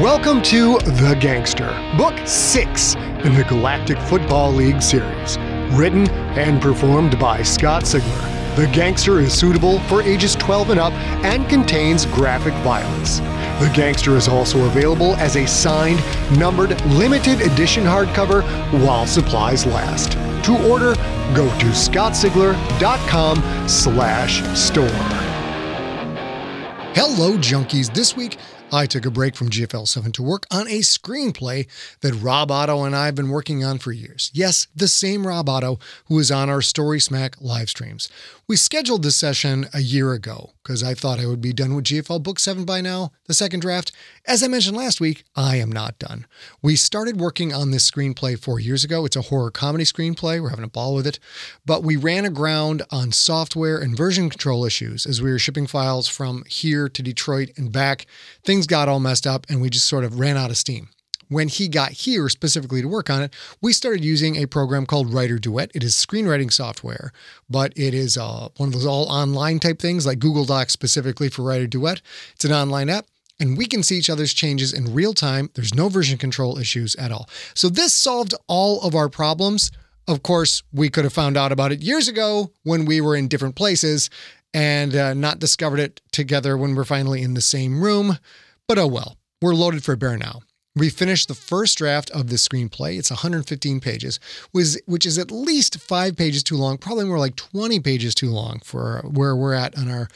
Welcome to The Gangster, Book 6 in the Galactic Football League series. Written and performed by Scott Sigler, The Gangster is suitable for ages 12 and up and contains graphic violence. The Gangster is also available as a signed, numbered, limited edition hardcover while supplies last. To order, go to scottsigler.com/store. Hello, junkies. This week, I took a break from GFL 7 to work on a screenplay that Rob Otto and I have been working on for years. Yes, the same Rob Otto who is on our Story Smack live streams. We scheduled this session a year ago because I thought I would be done with GFL Book 7 by now, the second draft. As I mentioned last week, I am not done. We started working on this screenplay 4 years ago. It's a horror comedy screenplay. We're having a ball with it. But we ran aground on software and version control issues as we were shipping files from here to Detroit and back. Things got all messed up and we just sort of ran out of steam. When he got here specifically to work on it, we started using a program called Writer Duet. It is screenwriting software, but it is one of those all online type things like Google Docs specifically for Writer Duet. It's an online app and we can see each other's changes in real time. There's no version control issues at all. So this solved all of our problems. Of course, we could have found out about it years ago when we were in different places and not discovered it together when we're finally in the same room. But oh well, we're loaded for bear now. We finished the first draft of this screenplay. It's 115 pages, which is at least 5 pages too long, probably more like 20 pages too long for where we're at on our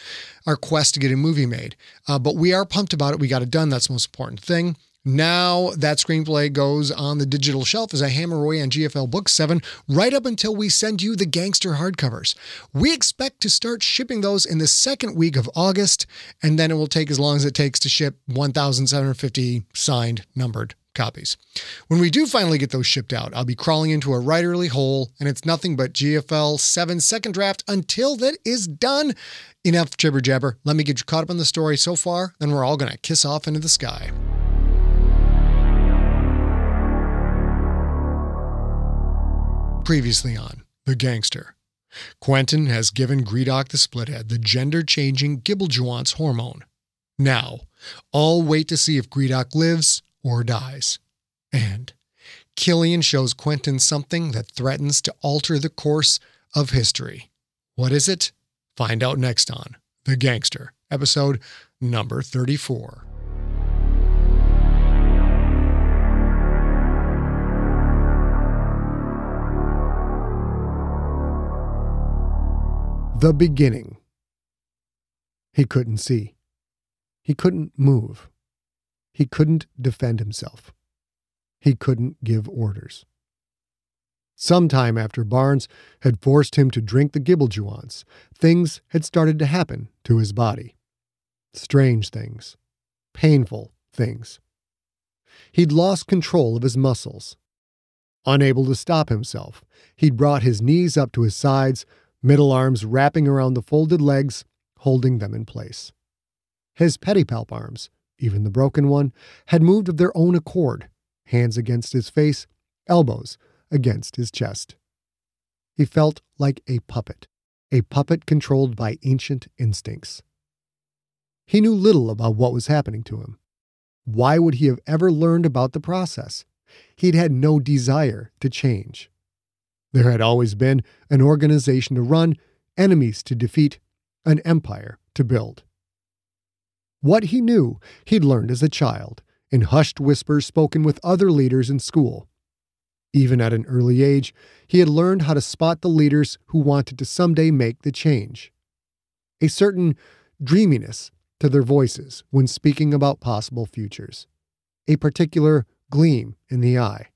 quest to get a movie made. But we are pumped about it. We got it done. That's the most important thing. Now that screenplay goes on the digital shelf as I hammer away on GFL Book 7 right up until we send you the Gangster hardcovers. We expect to start shipping those in the second week of August, and then it will take as long as it takes to ship 1,750 signed, numbered copies. When we do finally get those shipped out, I'll be crawling into a writerly hole, and it's nothing but GFL 7 second draft until that is done. Enough jibber jabber. Let me get you caught up on the story so far, then we're all going to kiss off into the sky. Previously on The Gangster, Quentin has given Gredok the Splithead the gender-changing gibbeljuwance hormone. Now, all wait to see if Gredok lives or dies. And Cillian shows Quentin something that threatens to alter the course of history. What is it? Find out next on The Gangster, episode number 34. The beginning. He couldn't see. He couldn't move. He couldn't defend himself. He couldn't give orders. Sometime after Barnes had forced him to drink the gibbeljuwance, things had started to happen to his body. Strange things. Painful things. He'd lost control of his muscles. Unable to stop himself, he'd brought his knees up to his sides, middle arms wrapping around the folded legs, holding them in place. His pedipalp arms, even the broken one, had moved of their own accord, hands against his face, elbows against his chest. He felt like a puppet controlled by ancient instincts. He knew little about what was happening to him. Why would he have ever learned about the process? He'd had no desire to change. There had always been an organization to run, enemies to defeat, an empire to build. What he knew, he'd learned as a child, in hushed whispers spoken with other leaders in school. Even at an early age, he had learned how to spot the leaders who wanted to someday make the change. A certain dreaminess to their voices when speaking about possible futures. A particular gleam in the eye.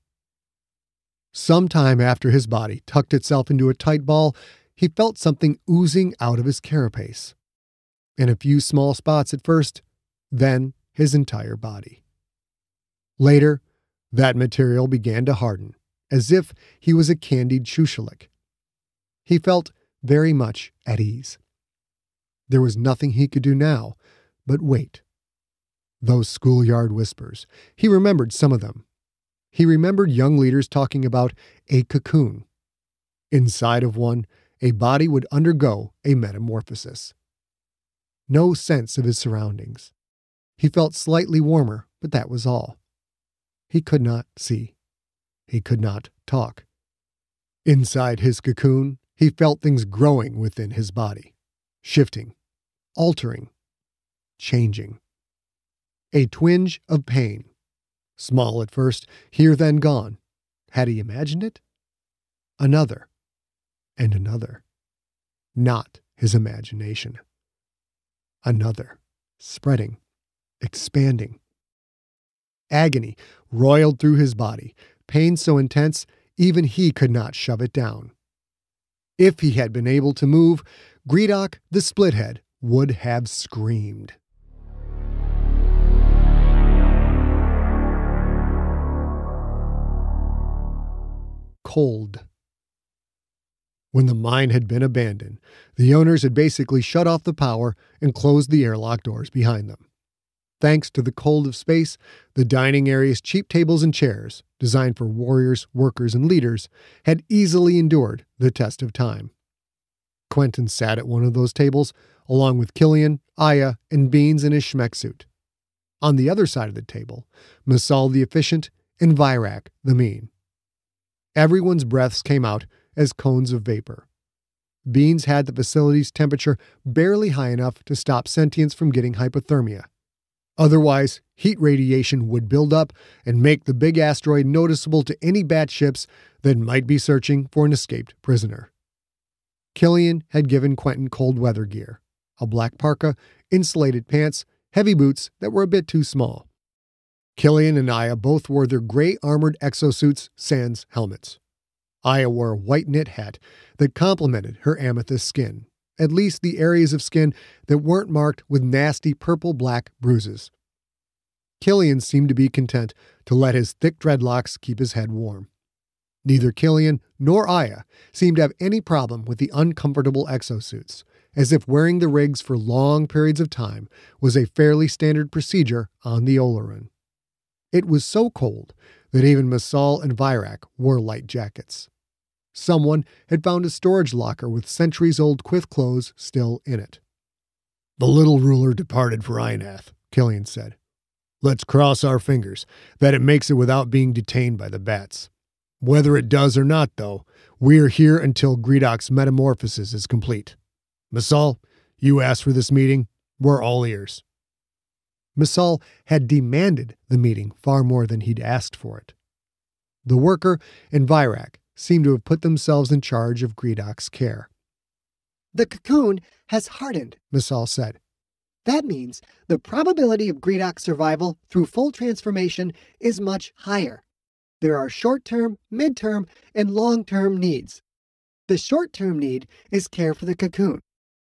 Sometime after his body tucked itself into a tight ball, he felt something oozing out of his carapace. In a few small spots at first, then his entire body. Later, that material began to harden, as if he was a candied shushalik. He felt very much at ease. There was nothing he could do now but wait. Those schoolyard whispers, he remembered some of them. He remembered young leaders talking about a cocoon. Inside of one, a body would undergo a metamorphosis. No sense of his surroundings. He felt slightly warmer, but that was all. He could not see. He could not talk. Inside his cocoon, he felt things growing within his body, shifting, altering, changing. A twinge of pain. Small at first, here then gone. Had he imagined it? Another, and another. Not his imagination. Another, spreading, expanding. Agony roiled through his body, pain so intense even he could not shove it down. If he had been able to move, Gredok the Splithead would have screamed. Cold. When the mine had been abandoned, the owners had basically shut off the power and closed the airlock doors behind them. Thanks to the cold of space, the dining area's cheap tables and chairs, designed for warriors, workers, and leaders, had easily endured the test of time. Quentin sat at one of those tables, along with Cillian, Aya, and Beans in his schmeck suit. On the other side of the table, Masal the efficient and Virak the mean. Everyone's breaths came out as cones of vapor. Beans had the facility's temperature barely high enough to stop sentients from getting hypothermia. Otherwise, heat radiation would build up and make the big asteroid noticeable to any battleships that might be searching for an escaped prisoner. Cillian had given Quentin cold weather gear, a black parka, insulated pants, heavy boots that were a bit too small. Cillian and Aya both wore their gray armored exosuits sans helmets. Aya wore a white knit hat that complemented her amethyst skin, at least the areas of skin that weren't marked with nasty purple-black bruises. Cillian seemed to be content to let his thick dreadlocks keep his head warm. Neither Cillian nor Aya seemed to have any problem with the uncomfortable exosuits, as if wearing the rigs for long periods of time was a fairly standard procedure on the Oleron. It was so cold that even Masal and Virak wore light jackets. Someone had found a storage locker with centuries-old Quith clothes still in it. "The little ruler departed for Einath," Cillian said. "Let's cross our fingers that it makes it without being detained by the bats. Whether it does or not, though, we're here until Gredok's metamorphosis is complete. Masal, you asked for this meeting. We're all ears." Masal had demanded the meeting far more than he'd asked for it. The worker and Virak seemed to have put themselves in charge of Gredok's care. "The cocoon has hardened," Masal said. "That means the probability of Gredok's survival through full transformation is much higher. There are short-term, mid-term, and long-term needs. The short-term need is care for the cocoon.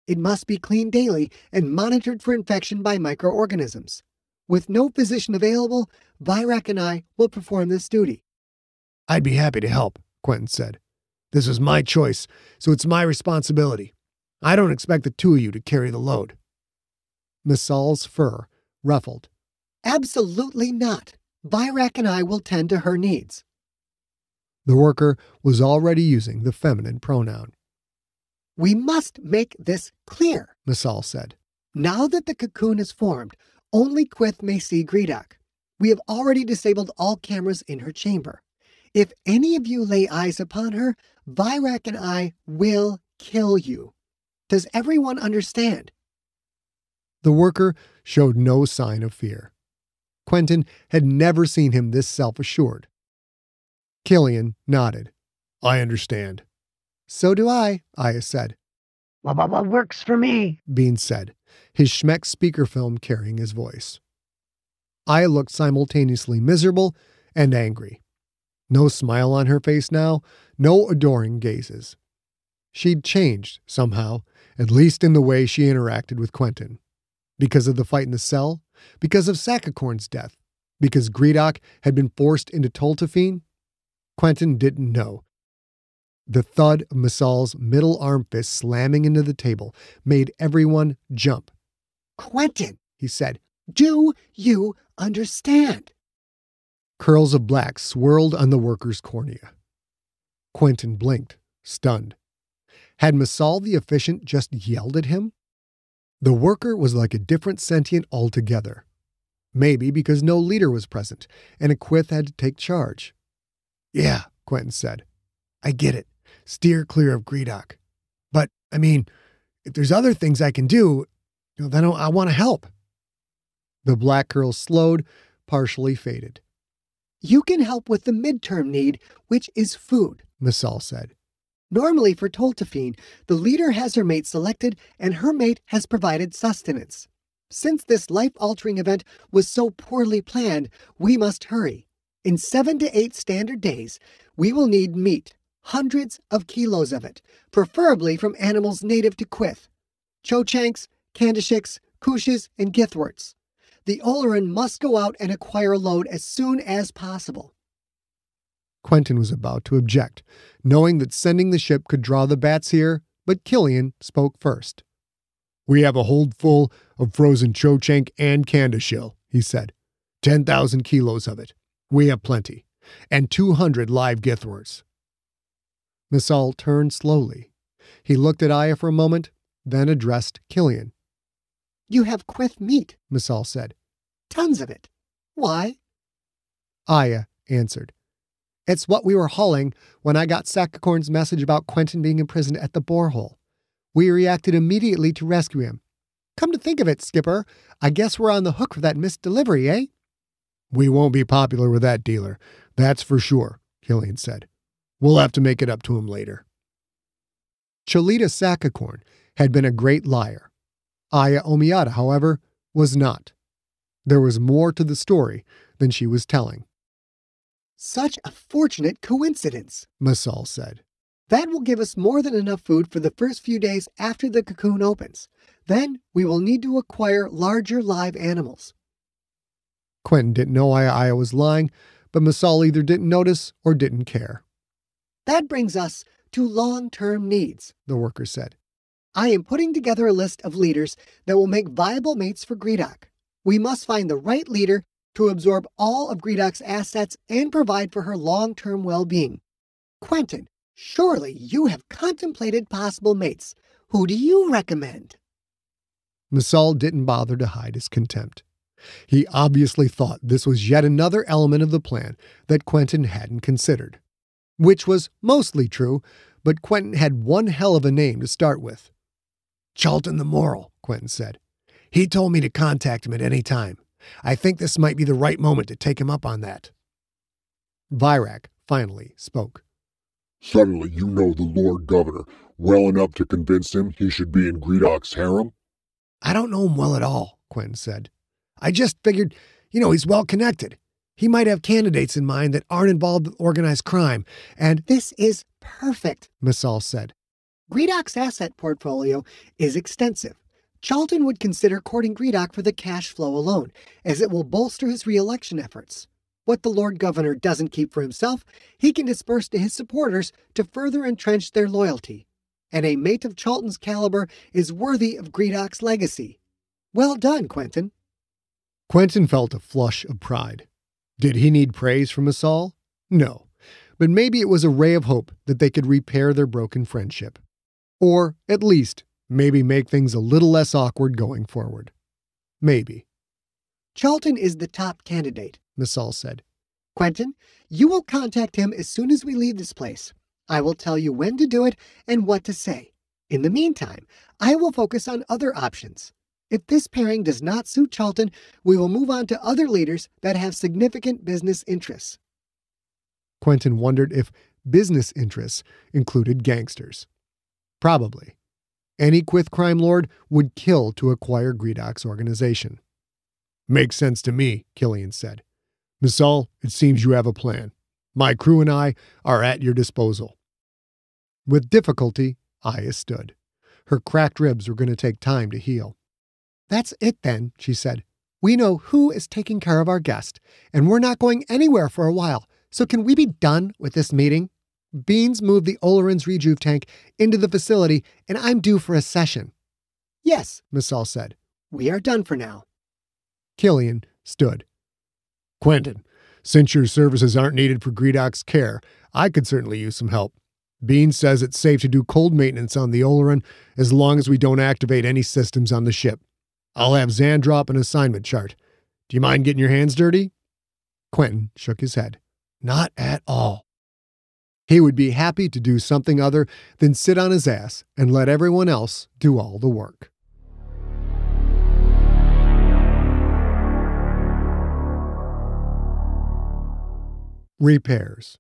It must be cleaned daily and monitored for infection by microorganisms. With no physician available, Virak and I will perform this duty." "I'd be happy to help," Quentin said. "This was my choice, so it's my responsibility. I don't expect the two of you to carry the load." Masal's fur ruffled. "Absolutely not. Virak and I will tend to her needs." The worker was already using the feminine pronoun. "We must make this clear," Masal said. "Now that the cocoon is formed, only Quith may see Gredok. We have already disabled all cameras in her chamber. If any of you lay eyes upon her, Virak and I will kill you. Does everyone understand?" The worker showed no sign of fear. Quentin had never seen him this self-assured. Cillian nodded. "I understand." "So do I," Aya said. "What works for me?" Beans said, his Schmeck speakerphone carrying his voice. Aya looked simultaneously miserable and angry. No smile on her face now, no adoring gazes. She'd changed, somehow, at least in the way she interacted with Quentin. Because of the fight in the cell? Because of Sakakorn's death? Because Gredok had been forced into Toltafine? Quentin didn't know. The thud of Masal's middle arm fist slamming into the table made everyone jump. "Quentin," he said, "do you understand?" Curls of black swirled on the worker's cornea. Quentin blinked, stunned. Had Masal the efficient just yelled at him? The worker was like a different sentient altogether. Maybe because no leader was present, and a Quith had to take charge. "Yeah," Quentin said. "I get it. Steer clear of Gredok. But, if there's other things I can do, then I want to help." The black girl slowed, partially faded. "You can help with the midterm need, which is food," Misal said. "Normally for Toltafine, the leader has her mate selected and her mate has provided sustenance. Since this life-altering event was so poorly planned, we must hurry. In 7 to 8 standard days, we will need meat, hundreds of kilos of it, preferably from animals native to Quith. Chochanks, Kandashiks, Kushes, and Githworts. The Oleran must go out and acquire a load as soon as possible." Quentin was about to object, knowing that sending the ship could draw the bats here, but Cillian spoke first. "We have a hold full of frozen Chochank and Kandashill," he said. 10,000 kilos of it. We have plenty. And 200 live Githworts." Misal turned slowly. He looked at Aya for a moment, then addressed Cillian. "You have Quith meat," Misal said. "Tons of it. Why?" Aya answered. "It's what we were hauling when I got Sakakorn's message about Quentin being imprisoned at the borehole. We reacted immediately to rescue him. Come to think of it, Skipper, I guess we're on the hook for that missed delivery, eh?" "We won't be popular with that dealer, that's for sure," Cillian said. "We'll have to make it up to him later." Cholita Sakakorn had been a great liar. Aya Omiata, however, was not. There was more to the story than she was telling. "Such a fortunate coincidence," Misal said. "That will give us more than enough food for the first few days after the cocoon opens. Then we will need to acquire larger live animals." Quentin didn't know Aya was lying, but Misal either didn't notice or didn't care. "That brings us to long-term needs," the worker said. "I am putting together a list of leaders that will make viable mates for Gredok. We must find the right leader to absorb all of Gredok's assets and provide for her long-term well-being. Quentin, surely you have contemplated possible mates. Who do you recommend?" Misal didn't bother to hide his contempt. He obviously thought this was yet another element of the plan that Quentin hadn't considered. Which was mostly true, but Quentin had one hell of a name to start with. "Charlton the Moral," Quentin said. "He told me to contact him at any time. I think this might be the right moment to take him up on that." Virak finally spoke. "Suddenly you know the Lord Governor well enough to convince him he should be in Gredok's harem?" "I don't know him well at all," Quentin said. "I just figured, he's well connected. He might have candidates in mind that aren't involved with organized crime, and—" "This is perfect," Misal said. "Gredok's asset portfolio is extensive. Charlton would consider courting Gredok for the cash flow alone, as it will bolster his re-election efforts. What the Lord Governor doesn't keep for himself, he can disperse to his supporters to further entrench their loyalty. And a mate of Charlton's caliber is worthy of Gredok's legacy. Well done, Quentin." Quentin felt a flush of pride. Did he need praise from Misal? No, but maybe it was a ray of hope that they could repair their broken friendship. Or, at least, maybe make things a little less awkward going forward. Maybe. "Charlton is the top candidate," Misal said. "Quentin, you will contact him as soon as we leave this place. I will tell you when to do it and what to say. In the meantime, I will focus on other options. If this pairing does not suit Charlton, we will move on to other leaders that have significant business interests." Quentin wondered if business interests included gangsters. Probably. Any Quith crime lord would kill to acquire Gredok's organization. "Makes sense to me," Cillian said. "Misal, it seems you have a plan. My crew and I are at your disposal." With difficulty, Aya stood. Her cracked ribs were going to take time to heal. "That's it then," she said. "We know who is taking care of our guest, and we're not going anywhere for a while, so can we be done with this meeting? Beans moved the Oleran's rejuve tank into the facility, and I'm due for a session." "Yes," Misal said. "We are done for now." Cillian stood. "Quentin, since your services aren't needed for Gredok's care, I could certainly use some help. Beans says it's safe to do cold maintenance on the Oleran as long as we don't activate any systems on the ship. I'll have Zan drop an assignment chart. Do you mind getting your hands dirty? Quentin shook his head. Not at all. He would be happy to do something other than sit on his ass and let everyone else do all the work. Repairs.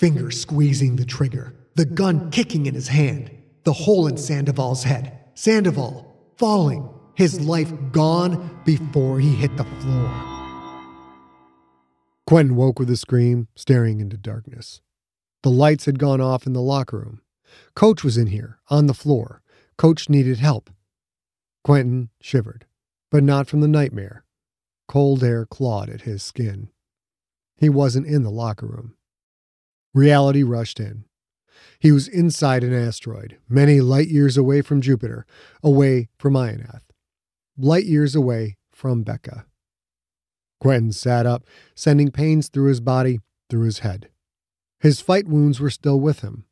Fingers squeezing the trigger, the gun kicking in his hand, the hole in Sandoval's head. Sandoval falling, his life gone before he hit the floor. Quentin woke with a scream, staring into darkness. The lights had gone off in the locker room. Coach was in here, on the floor. Coach needed help. Quentin shivered, but not from the nightmare. Cold air clawed at his skin. He wasn't in the locker room. Reality rushed in. He was inside an asteroid, many light years away from Jupiter, away from Ionath, light years away from Becca. Quentin sat up, sending pains through his body, through his head. His fight wounds were still with him.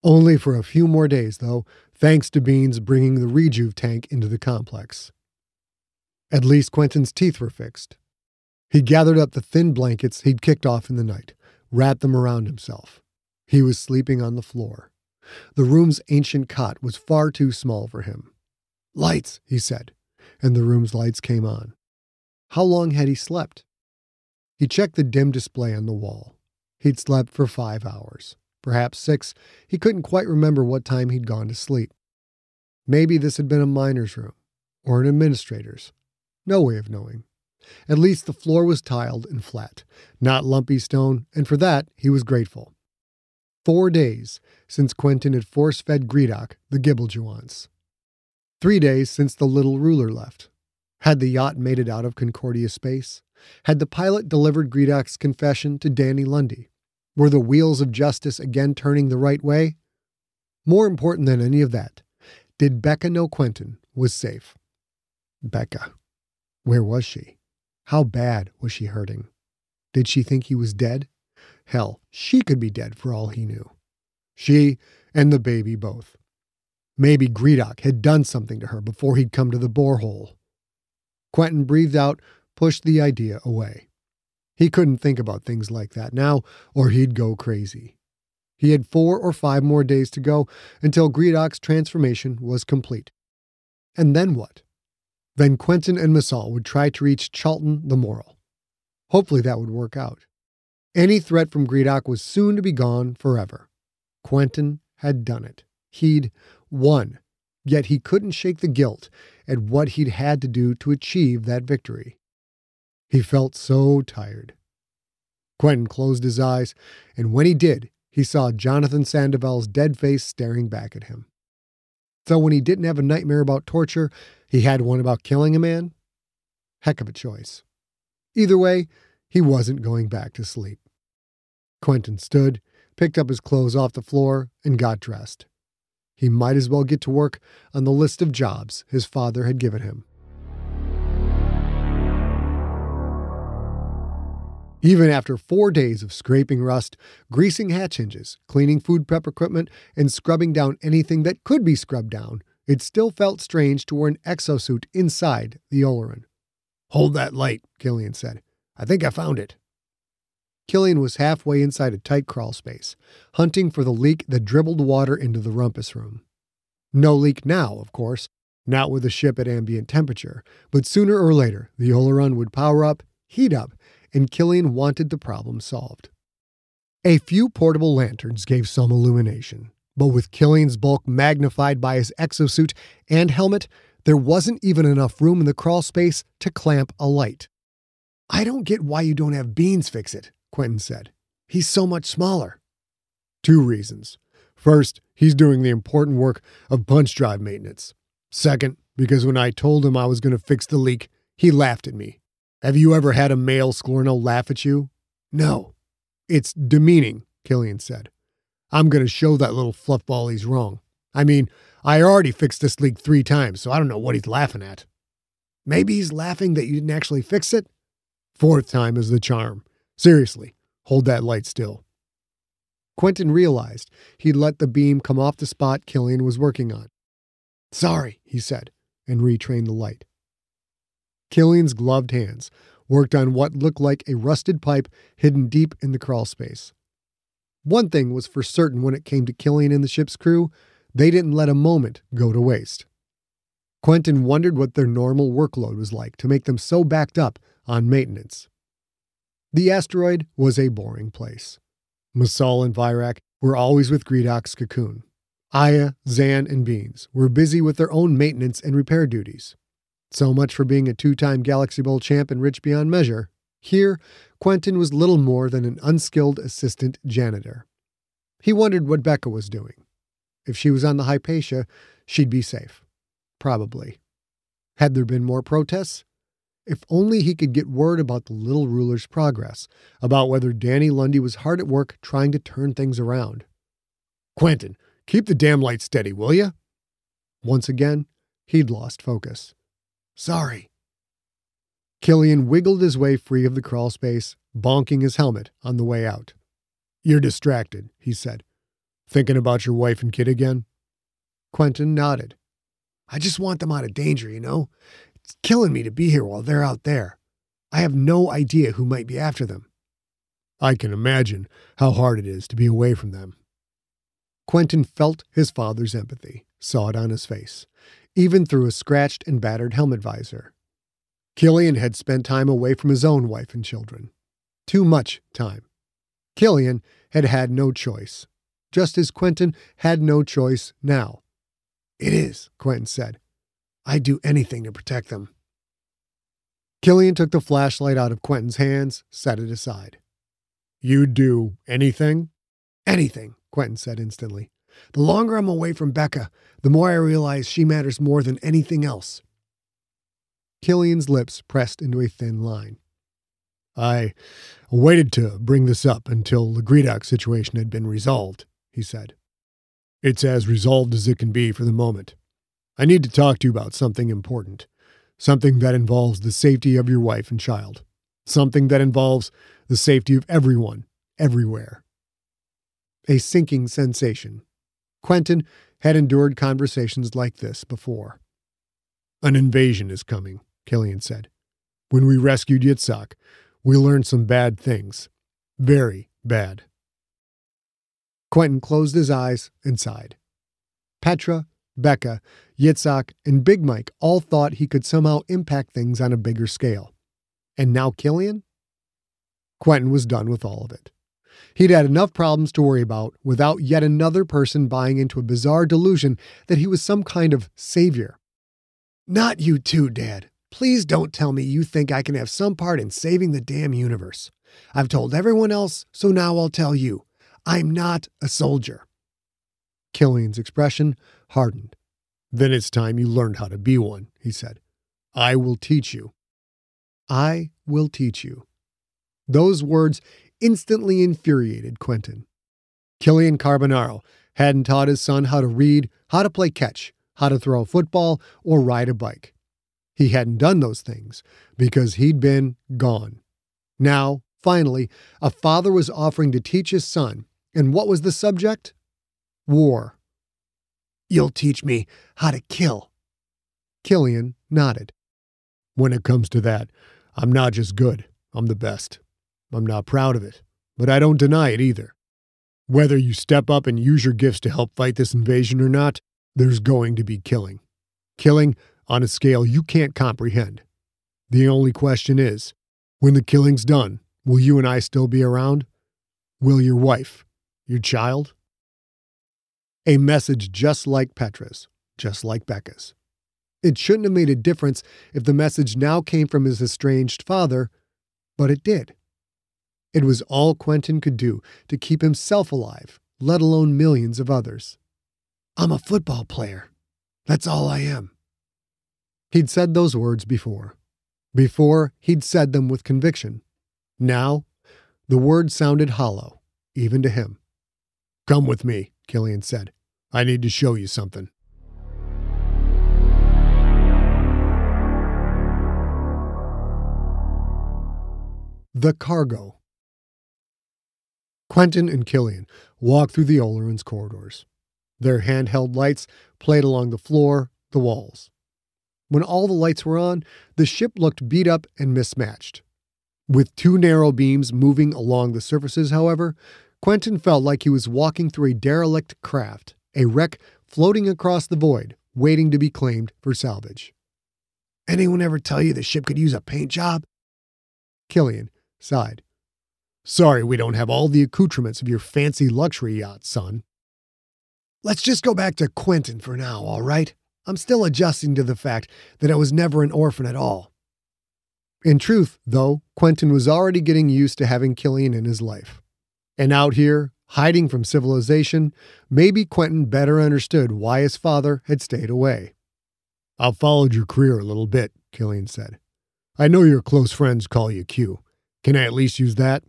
Only for a few more days, though, thanks to Beans bringing the rejuve tank into the complex. At least Quentin's teeth were fixed. He gathered up the thin blankets he'd kicked off in the night, wrapped them around himself. He was sleeping on the floor. The room's ancient cot was far too small for him. "Lights," he said, and the room's lights came on. How long had he slept? He checked the dim display on the wall. He'd slept for 5 hours, perhaps 6. He couldn't quite remember what time he'd gone to sleep. Maybe this had been a miner's room, or an administrator's. No way of knowing. At least the floor was tiled and flat, not lumpy stone, and for that he was grateful. 4 days since Quentin had force-fed Gredok the gibbeljuwance. 3 days since the little ruler left. Had the yacht made it out of Concordia space? Had the pilot delivered Gredok's confession to Danny Lundy? Were the wheels of justice again turning the right way? More important than any of that, did Becca know Quentin was safe? Becca. Where was she? How bad was she hurting? Did she think he was dead? Hell, she could be dead for all he knew. She and the baby both. Maybe Gredok had done something to her before he'd come to the borehole. Quentin breathed out, pushed the idea away. He couldn't think about things like that now, or he'd go crazy. He had 4 or 5 more days to go until Gredok's transformation was complete. And then what? Then Quentin and Masal would try to reach Charlton the Moral. Hopefully that would work out. Any threat from Gredok was soon to be gone forever. Quentin had done it. He'd won. Yet he couldn't shake the guilt at what he'd had to do to achieve that victory. He felt so tired. Quentin closed his eyes, and when he did, he saw Jonathan Sandoval's dead face staring back at him. So when he didn't have a nightmare about torture, he had one about killing a man? Heck of a choice. Either way, he wasn't going back to sleep. Quentin stood, picked up his clothes off the floor, and got dressed. He might as well get to work on the list of jobs his father had given him. Even after 4 days of scraping rust, greasing hatch hinges, cleaning food prep equipment, and scrubbing down anything that could be scrubbed down, it still felt strange to wear an exosuit inside the Oleron. "Hold that light," Cillian said. "I think I found it." Cillian was halfway inside a tight crawl space, hunting for the leak that dribbled water into the rumpus room. No leak now, of course, not with the ship at ambient temperature, but sooner or later the Oleron would power up, heat up, and Cillian wanted the problem solved. A few portable lanterns gave some illumination, but with Cillian's bulk magnified by his exosuit and helmet, there wasn't even enough room in the crawl space to clamp a light. "I don't get why you don't have Beans fix it," Quentin said. "He's so much smaller." 2 reasons. First, he's doing the important work of punch drive maintenance. Second, because when I told him I was going to fix the leak, he laughed at me. Have you ever had a male Sklorno laugh at you? No. It's demeaning, Cillian said. I'm going to show that little fluffball he's wrong. I mean, I already fixed this leak 3 times, so I don't know what he's laughing at. Maybe he's laughing that you didn't actually fix it? 4th time is the charm. Seriously, hold that light still. Quentin realized he'd let the beam come off the spot Cillian was working on. Sorry, he said, and retrained the light. Cillian's gloved hands worked on what looked like a rusted pipe hidden deep in the crawl space. One thing was for certain when it came to Cillian and the ship's crew: they didn't let a moment go to waste. Quentin wondered what their normal workload was like to make them so backed up on maintenance. The asteroid was a boring place. Masal and Virak were always with Gredok's cocoon. Aya, Zan, and Beans were busy with their own maintenance and repair duties. So much for being a 2-time Galaxy Bowl champ and rich beyond measure. Here, Quentin was little more than an unskilled assistant janitor. He wondered what Becca was doing. If she was on the Hypatia, she'd be safe. Probably. Had there been more protests? If only he could get word about the little ruler's progress, about whether Danny Lundy was hard at work trying to turn things around. "Quentin, keep the damn light steady, will ya?" Once again, he'd lost focus. "Sorry." Cillian wiggled his way free of the crawl space, bonking his helmet on the way out. "You're distracted," he said. "Thinking about your wife and kid again?" Quentin nodded. "I just want them out of danger, you know? It's killing me to be here while they're out there. I have no idea who might be after them." "I can imagine how hard it is to be away from them." Quentin felt his father's empathy, saw it on his face, even through a scratched and battered helmet visor. Cillian had spent time away from his own wife and children. Too much time. Cillian had had no choice, just as Quentin had no choice now. "It is," Quentin said. "I'd do anything to protect them." Cillian took the flashlight out of Quentin's hands, set it aside. "You'd do anything?" "Anything," Quentin said instantly. "The longer I'm away from Becca, the more I realize she matters more than anything else." Cillian's lips pressed into a thin line. "I waited to bring this up until the Gredok situation had been resolved," he said. "It's as resolved as it can be for the moment. I need to talk to you about something important. Something that involves the safety of your wife and child. Something that involves the safety of everyone, everywhere." A sinking sensation. Quentin had endured conversations like this before. "An invasion is coming," Cillian said. "When we rescued Yitzhak, we learned some bad things. Very bad." Quentin closed his eyes and sighed. Petra, Becca, Yitzhak, and Big Mike all thought he could somehow impact things on a bigger scale. And now Cillian? Quentin was done with all of it. He'd had enough problems to worry about without yet another person buying into a bizarre delusion that he was some kind of savior. "Not you too, Dad. Please don't tell me you think I can have some part in saving the damn universe. I've told everyone else, so now I'll tell you. I'm not a soldier." Cillian's expression hardened. "Then it's time you learned how to be one," he said. "I will teach you." "I will teach you." Those words instantly infuriated Quentin. Cillian Carbonaro hadn't taught his son how to read, how to play catch, how to throw a football, or ride a bike. He hadn't done those things because he'd been gone. Now, finally, a father was offering to teach his son, and what was the subject? War. "You'll teach me how to kill." Cillian nodded. "When it comes to that, I'm not just good, I'm the best. I'm not proud of it, but I don't deny it either. Whether you step up and use your gifts to help fight this invasion or not, there's going to be killing. Killing on a scale you can't comprehend. The only question is, when the killing's done, will you and I still be around? Will your wife, your child?" A message just like Petra's, just like Becca's. It shouldn't have made a difference if the message now came from his estranged father, but it did. It was all Quentin could do to keep himself alive, let alone millions of others. "I'm a football player. That's all I am." He'd said those words before. Before, he'd said them with conviction. Now, the words sounded hollow, even to him. "Come with me," Cillian said. "I need to show you something." The cargo. Quentin and Cillian walked through the Oleron's corridors. Their handheld lights played along the floor, the walls. When all the lights were on, the ship looked beat up and mismatched. With two narrow beams moving along the surfaces, however, Quentin felt like he was walking through a derelict craft, a wreck floating across the void, waiting to be claimed for salvage. "Anyone ever tell you the ship could use a paint job?" Cillian sighed. "Sorry we don't have all the accoutrements of your fancy luxury yacht, son." "Let's just go back to Quentin for now, all right? I'm still adjusting to the fact that I was never an orphan at all." In truth, though, Quentin was already getting used to having Cillian in his life. And out here, hiding from civilization, maybe Quentin better understood why his father had stayed away. "I've followed your career a little bit," Cillian said. "I know your close friends call you Q. Can I at least use that?"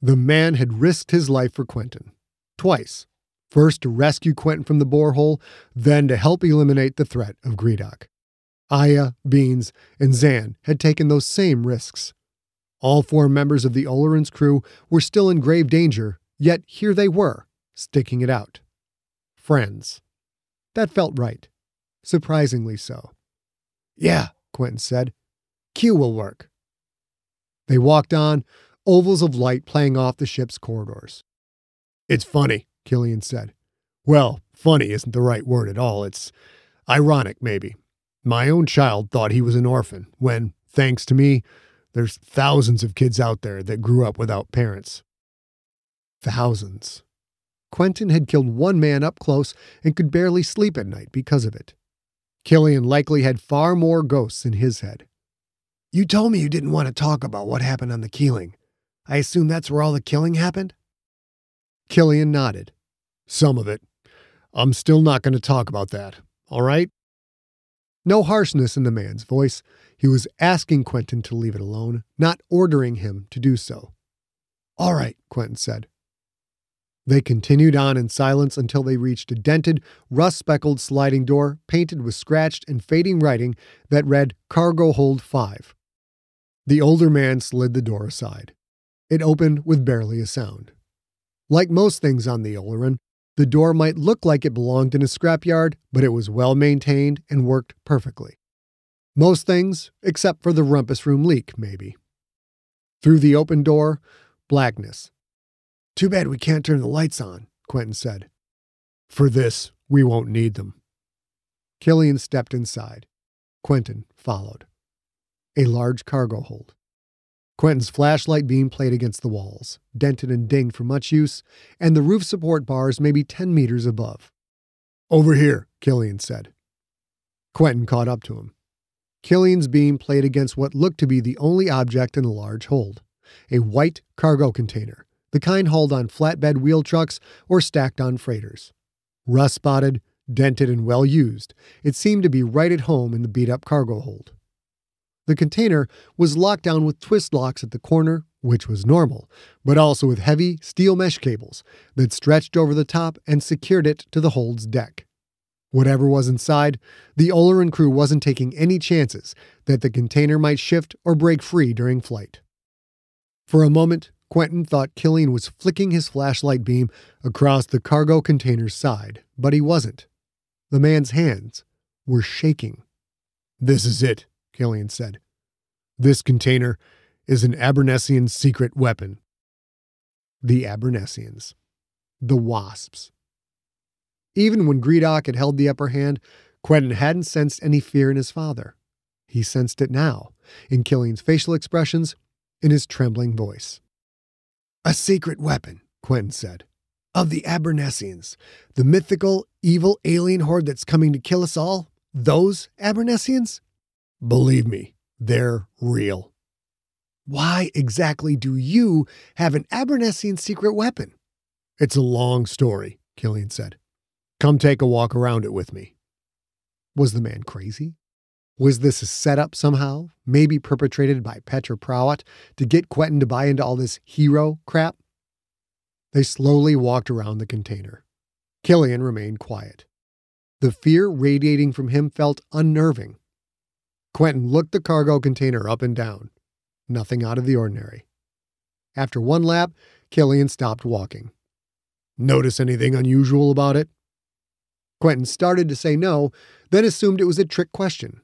The man had risked his life for Quentin. Twice. First to rescue Quentin from the borehole, then to help eliminate the threat of Gredok. Aya, Beans, and Zan had taken those same risks. All four members of the Oleron's crew were still in grave danger, yet here they were, sticking it out. Friends. That felt right. Surprisingly so. "Yeah," Quentin said. "Q will work." They walked on, ovals of light playing off the ship's corridors. "It's funny," Cillian said. "Well, funny isn't the right word at all. It's ironic, maybe. My own child thought he was an orphan, when, thanks to me, there's thousands of kids out there that grew up without parents." Thousands. Quentin had killed one man up close and could barely sleep at night because of it. Cillian likely had far more ghosts in his head. "You told me you didn't want to talk about what happened on the Keeling. I assume that's where all the killing happened?" Cillian nodded. "Some of it. I'm still not going to talk about that, all right?" No harshness in the man's voice. He was asking Quentin to leave it alone, not ordering him to do so. "All right," Quentin said. They continued on in silence until they reached a dented, rust-speckled sliding door painted with scratched and fading writing that read Cargo Hold 5. The older man slid the door aside. It opened with barely a sound. Like most things on the Oleron, the door might look like it belonged in a scrapyard, but it was well maintained and worked perfectly. Most things, except for the rumpus room leak, maybe. Through the open door, blackness. "Too bad we can't turn the lights on," Quentin said. "For this, we won't need them." Cillian stepped inside. Quentin followed. A large cargo hold. Quentin's flashlight beam played against the walls, dented and dinged from much use, and the roof support bars maybe 10 meters above. "Over here," Cillian said. Quentin caught up to him. Cillian's beam played against what looked to be the only object in the large hold, a white cargo container, the kind hauled on flatbed wheel trucks or stacked on freighters. Rust-spotted, dented, and well-used, it seemed to be right at home in the beat-up cargo hold. The container was locked down with twist locks at the corner, which was normal, but also with heavy steel mesh cables that stretched over the top and secured it to the hold's deck. Whatever was inside, the Oleron crew wasn't taking any chances that the container might shift or break free during flight. For a moment, Quentin thought Cillian was flicking his flashlight beam across the cargo container's side, but he wasn't. The man's hands were shaking. "This is it," Cillian said. "This container is an Abernessian secret weapon." The Abernessians. The Wasps. Even when Gredok had held the upper hand, Quentin hadn't sensed any fear in his father. He sensed it now, in Cillian's facial expressions, in his trembling voice. "A secret weapon," Quentin said. "Of the Abernessians, the mythical, evil alien horde that's coming to kill us all? Those Abernessians? Believe me, they're real." "Why exactly do you have an Abernessian secret weapon?" "It's a long story," Cillian said. "Come take a walk around it with me." Was the man crazy? Was this a setup somehow, maybe perpetrated by Petra Prowat, to get Quentin to buy into all this hero crap? They slowly walked around the container. Cillian remained quiet. The fear radiating from him felt unnerving. Quentin looked the cargo container up and down. Nothing out of the ordinary. After one lap, Cillian stopped walking. "Notice anything unusual about it?" Quentin started to say no, then assumed it was a trick question.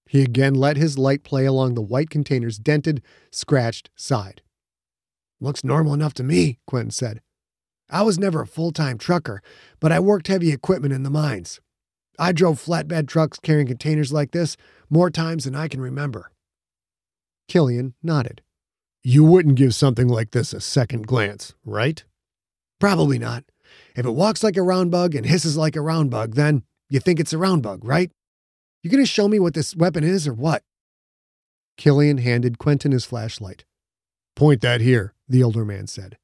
He again let his light play along the white container's dented, scratched side. "Looks normal enough to me," Quentin said. "I was never a full-time trucker, but I worked heavy equipment in the mines. I drove flatbed trucks carrying containers like this more times than I can remember." Cillian nodded. "You wouldn't give something like this a second glance, right?" "Probably not. If it walks like a round bug and hisses like a round bug, then you think it's a round bug, right? You gonna show me what this weapon is or what?" Cillian handed Quentin his flashlight. "Point that here," the older man said,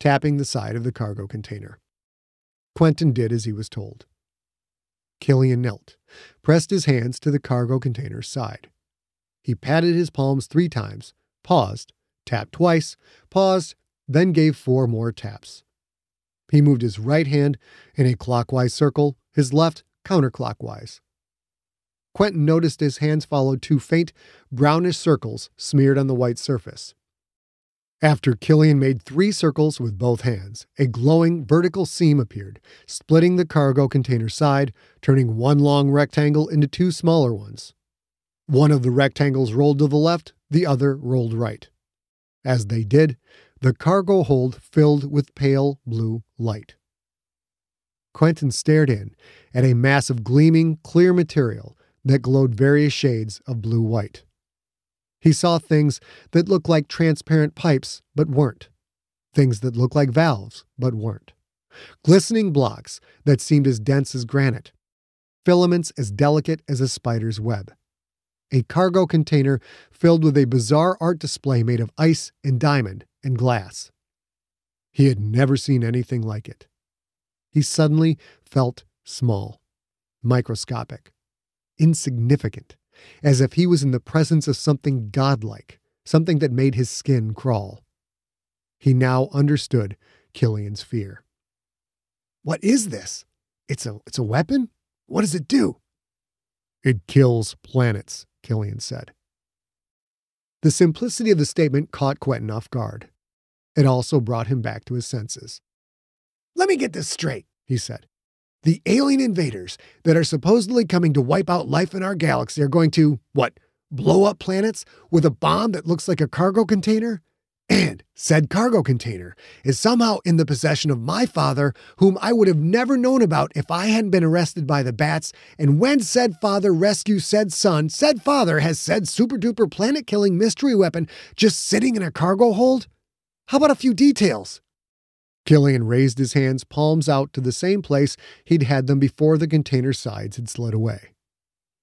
tapping the side of the cargo container. Quentin did as he was told. Cillian knelt, pressed his hands to the cargo container's side. He patted his palms 3 times, paused, tapped twice, paused, then gave 4 more taps. He moved his right hand in a clockwise circle, his left counterclockwise. Quentin noticed his hands followed 2 faint, brownish circles smeared on the white surface. After Cillian made 3 circles with both hands, a glowing vertical seam appeared, splitting the cargo container side, turning one long rectangle into 2 smaller ones. One of the rectangles rolled to the left, the other rolled right. As they did, the cargo hold filled with pale blue light. Quentin stared in at a mass of gleaming, clear material that glowed various shades of blue-white. He saw things that looked like transparent pipes, but weren't. Things that looked like valves, but weren't. Glistening blocks that seemed as dense as granite. Filaments as delicate as a spider's web. A cargo container filled with a bizarre art display made of ice and diamond and glass. He had never seen anything like it. He suddenly felt small, microscopic, insignificant, as if he was in the presence of something godlike, something that made his skin crawl. He now understood Cillian's fear. "What is this? It's a weapon? What does it do?" "It kills planets," Cillian said. The simplicity of the statement caught Quentin off guard. It also brought him back to his senses. "Let me get this straight," he said. "The alien invaders that are supposedly coming to wipe out life in our galaxy are going to, what, blow up planets with a bomb that looks like a cargo container? And said cargo container is somehow in the possession of my father, whom I would have never known about if I hadn't been arrested by the bats, and when said father rescues said son, said father has said super-duper planet-killing mystery weapon just sitting in a cargo hold? How about a few details?" Cillian raised his hands, palms out, to the same place he'd had them before the container's sides had slid away.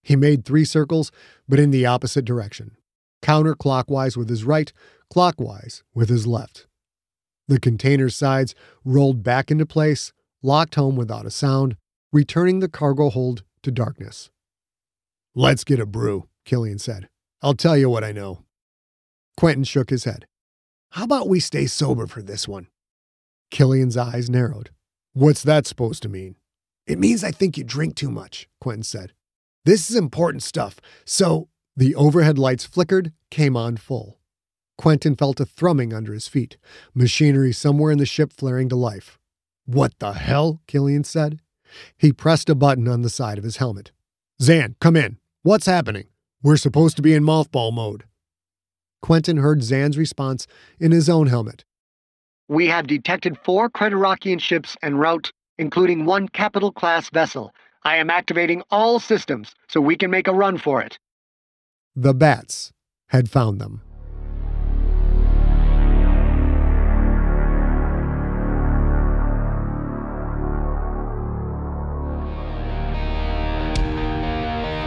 He made 3 circles, but in the opposite direction. Counterclockwise with his right, clockwise with his left. The container's sides rolled back into place, locked home without a sound, returning the cargo hold to darkness. "Let's get a brew," Cillian said. "I'll tell you what I know." Quentin shook his head. "How about we stay sober for this one?" Cillian's eyes narrowed. "What's that supposed to mean?" "It means I think you drink too much," Quentin said. "This is important stuff, so—" The overhead lights flickered, came on full. Quentin felt a thrumming under his feet, machinery somewhere in the ship flaring to life. "What the hell?" Cillian said. He pressed a button on the side of his helmet. "Zan, come in. What's happening? We're supposed to be in mothball mode." Quentin heard Zan's response in his own helmet. We have detected 4 Credorokian ships en route, including 1 capital-class vessel. I am activating all systems so we can make a run for it. The bats had found them.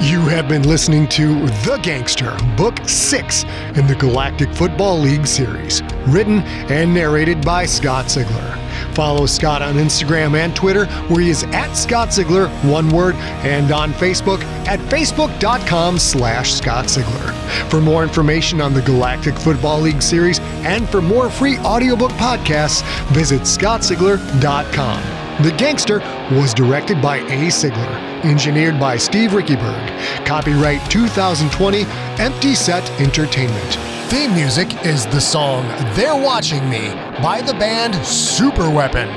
You have been listening to The Gangster, Book 6 in the Galactic Football League series, written and narrated by Scott Ziegler. Follow Scott on Instagram and Twitter, where he is at Scott Ziegler, one word, and on Facebook at facebook.com/Scott Ziegler. For more information on the Galactic Football League series and for more free audiobook podcasts, visit scottziegler.com. The Gangster was directed by A. Ziegler, engineered by Steve Rickyberg. Copyright 2020, Empty Set Entertainment. Theme music is the song They're Watching Me by the band Superweapon.